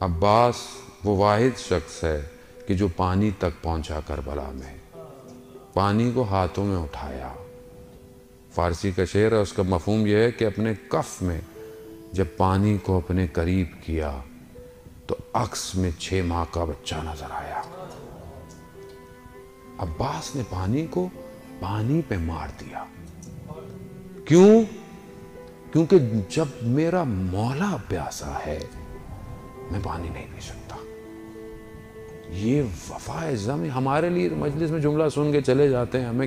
عباس وہ واحد شخص ہے کہ جو پانی تک پہنچا کربلا میں، پانی کو ہاتھوں میں اٹھایا۔ فارسی کا شعر ہے، اس کا مفہوم یہ ہے کہ اپنے کف میں جب پانی کو اپنے قریب کیا تو عکس میں 6 ماہ کا بچہ نظر آیا۔ عباس نے پانی کو پانی پہ مار دیا۔ کیوں؟ کیونکہ جب میرا مولا پیاسا ہے میں پانی نہیں پی سکتا۔ یہ وفا ازم ہمارے لیے مجلس میں جملہ سن کے چلے جاتے ہیں، ہمیں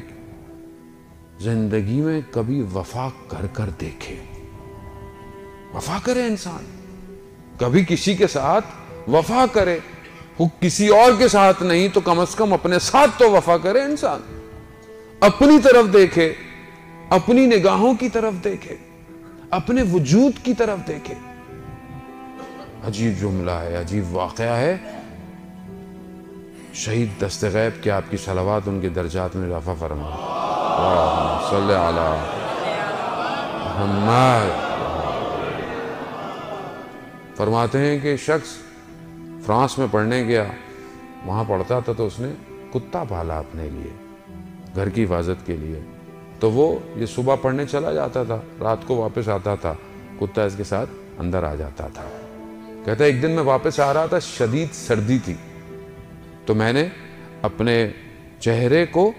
زندگی میں کبھی وفا کر کر دیکھے۔ وفا کرے انسان، کبھی کسی کے ساتھ وفا کرے، وہ کسی اور کے ساتھ نہیں تو کم از کم اپنے ساتھ تو وفا کرے انسان۔ اپنی طرف دیکھے، اپنی نگاہوں کی طرف دیکھے، اپنے وجود کی طرف دیکھے۔ عجیب جملہ ہے، عجیب واقعہ ہے۔ شہید دست غیب کہ آپ کی صلوات ان کے درجات میں اضافہ فرمائے۔ اللہم صلی علی محمد۔ فرماتے ہیں کہ شخص فرانس میں پڑھنے گیا، وہاں پڑھتا تھا تو اس نے کتا پالا اپنے لیے، گھر کی حفاظت کے لیے۔ تو وہ یہ صبح پڑھنے چلا جاتا تھا، رات کو واپس آتا تھا، کتا اس کے ساتھ اندر آ جاتا تھا۔ کہتا ہے ایک دن میں واپس آ رہا تھا، شدید سردی تھی، تو میں نے اپنے چہرے کو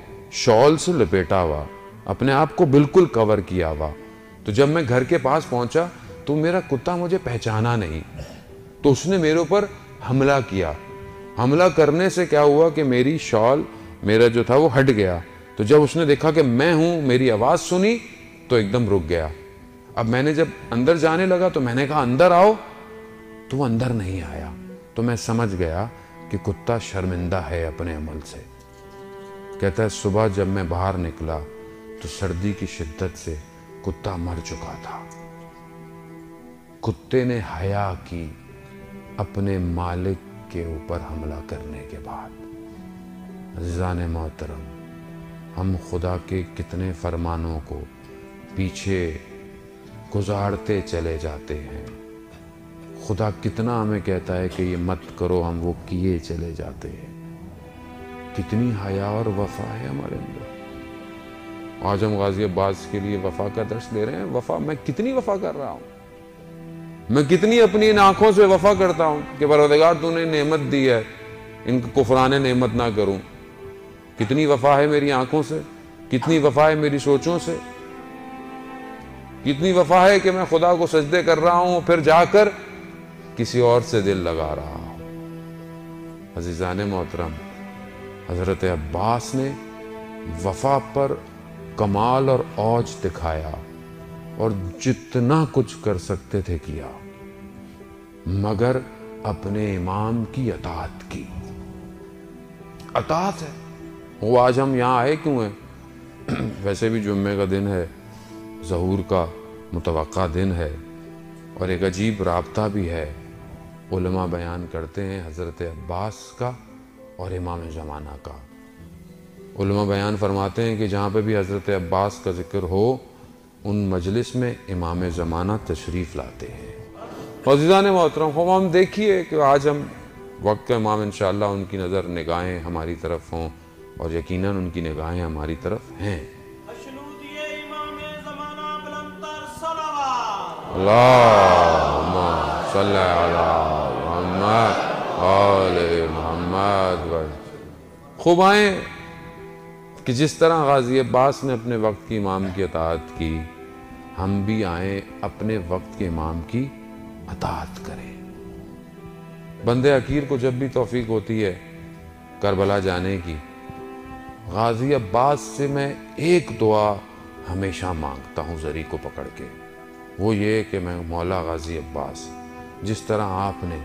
شال سے لپیٹا ہوا، اپنے آپ کو بالکل کور کیا ہوا۔ تو جب میں گھر کے پاس پہنچا تو میرا کتا مجھے پہچانا نہیں، تو اس نے میرے اوپر حملہ کیا۔ حملہ کرنے سے کیا ہوا کہ میری شال میرا جو تھا وہ ہٹ گیا۔ تو جب اس نے دیکھا کہ میں ہوں، میری آواز سنی تو ایک دم رک گیا۔ اب میں نے جب اندر جانے لگا تو میں نے کہا اندر آؤ، تو وہ اندر نہیں آیا۔ تو میں سمجھ گیا کہ کتا شرمندہ ہے اپنے عمل سے۔ کہتا ہے صبح جب میں باہر نکلا تو سردی کی شدت سے کتا مر چکا تھا۔ کتے نے حیا کی اپنے مالک کے اوپر حملہ کرنے کے بعد۔ عزیزان محترم، ہم خدا کے کتنے فرمانوں کو پیچھے گزارتے چلے جاتے ہیں۔ خدا کتنا ہمیں کہتا ہے کہ یہ مت کرو، ہم وہ کیے چلے جاتے ہیں۔ کتنی حیا اور وفا ہے ہمارے اندر۔ آج ہم غازی عباس کے لیے وفا کا درس دے رہے ہیں۔ وفا، میں کتنی وفا کر رہا ہوں، میں کتنی اپنی ان آنکھوں سے وفا کرتا ہوں کہ پروردگار تو نے نعمت دی ہے، ان کو کفران نعمت نہ کروں۔ کتنی وفا ہے میری آنکھوں سے، کتنی وفا ہے میری سوچوں سے، کتنی وفا ہے کہ میں خدا کو سجدے کر رہا ہوں پھر جا کر کسی اور سے دل لگا رہا ہوں۔ عزیزان محترم، حضرت عباس نے وفا پر کمال اور اوج دکھایا اور جتنا کچھ کر سکتے تھے کیا، مگر اپنے امام کی اطاعت کی۔ اطاعت ہے وہ آج ہم یہاں آئے کیوں ہیں؟ ویسے بھی جمعے کا دن ہے، ظہور کا متوقع دن ہے، اور ایک عجیب رابطہ بھی ہے۔ علماء بیان کرتے ہیں حضرت عباس کا اور امام زمانہ کا۔ علماء بیان فرماتے ہیں کہ جہاں پہ بھی حضرت عباس کا ذکر ہو، ان مجلس میں امام زمانہ تشریف لاتے ہیں۔ عزیزان محترم، ہم دیکھیے کہ آج ہم وقت کا امام انشاءاللہ ان کی نظر نگاہیں ہماری طرف ہوں، اور یقیناً ان کی نگاہیں ہماری طرف ہیں۔ اللہم صلی علی محمد آل محمد۔ خوب آئیں کہ جس طرح غازی عباس نے اپنے وقت کی امام کی اطاعت کی، ہم بھی آئیں اپنے وقت کے امام کی اطاعت کریں۔ بندے حقیر کو جب بھی توفیق ہوتی ہے کربلا جانے کی، غازی عباس سے میں ایک دعا ہمیشہ مانگتا ہوں زری کو پکڑ کے، وہ یہ کہ میں مولا غازی عباس، جس طرح آپ نے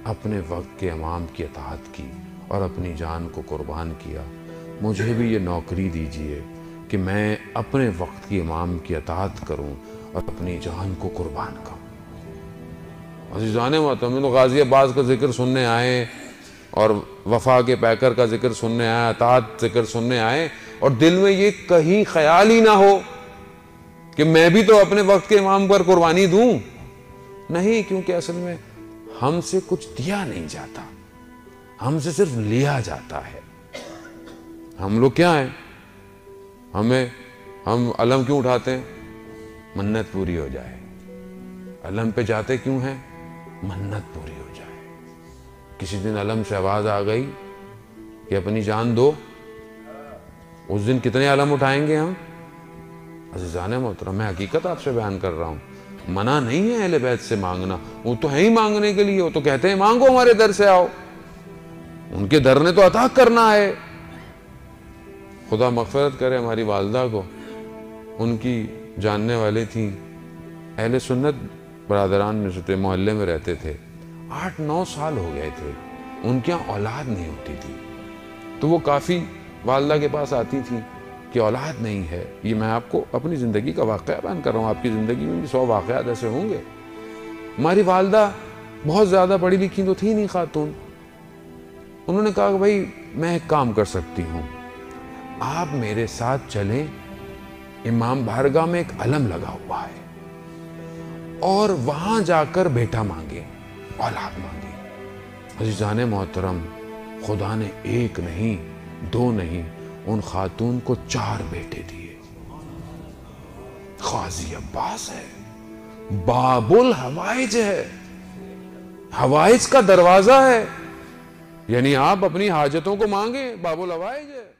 اپنے وقت کے امام کی اطاعت کی اور اپنی جان کو قربان کیا، مجھے بھی یہ نوکری دیجیے کہ میں اپنے وقت کی امام کی اطاعت کروں اور اپنی جان کو قربان کروں۔ عزیزان محترم، تو غازی عباس کا ذکر سننے آئے اور وفا کے پیکر کا ذکر سننے آئے، اطاعت ذکر سننے آئے، اور دل میں یہ کہیں خیال ہی نہ ہو کہ میں بھی تو اپنے وقت کے امام پر قربانی دوں۔ نہیں، کیونکہ اصل میں ہم سے کچھ دیا نہیں جاتا، ہم سے صرف لیا جاتا ہے۔ ہم لوگ کیا ہیں؟ ہم علم کیوں اٹھاتے ہیں؟ منت پوری ہو جائے۔ علم پہ جاتے کیوں ہیں؟ منت پوری ہو جائے۔ کسی دن علم سے آواز آ گئی کہ اپنی جان دو، اس دن کتنے علم اٹھائیں گے ہم؟ عزیزان محترم، میں حقیقت آپ سے بیان کر رہا ہوں، منع نہیں ہے اہل بیت سے مانگنا، وہ تو ہے ہی مانگنے کے لیے، وہ تو کہتے ہیں مانگو ہمارے در سے آؤ، ان کے در نے تو عطا کرنا ہے۔ خدا مغفرت کرے ہماری والدہ کو، ان کی جاننے والے تھیں، اہل سنت برادران میں سے تھے، محلے میں رہتے تھے، 8-9 سال ہو گئے تھے، ان کے یہاں اولاد نہیں ہوتی تھی، تو وہ کافی والدہ کے پاس آتی تھی کہ اولاد نہیں ہے۔ یہ میں آپ کو اپنی زندگی کا واقعہ بیان کر رہا ہوں، آپ کی زندگی میں بھی 100 واقعات ایسے ہوں گے۔ ہماری والدہ بہت زیادہ پڑھی لکھی تو تھی نہیں خاتون، انہوں نے کہا کہ بھائی میں ایک کام کر سکتی ہوں، آپ میرے ساتھ چلیں، امام بارگاہ میں ایک علم لگا ہوا ہے اور وہاں جا کر بیٹا مانگے، اولاد مانگے۔ عزیزان محترم، خدا نے 1 نہیں 2 نہیں، ان خاتون کو 4 بیٹے دیے۔ قاضی عباس ہے، باب الحوائج ہے، حوائج کا دروازہ ہے، یعنی آپ اپنی حاجتوں کو مانگیں، باب الحوائج ہے۔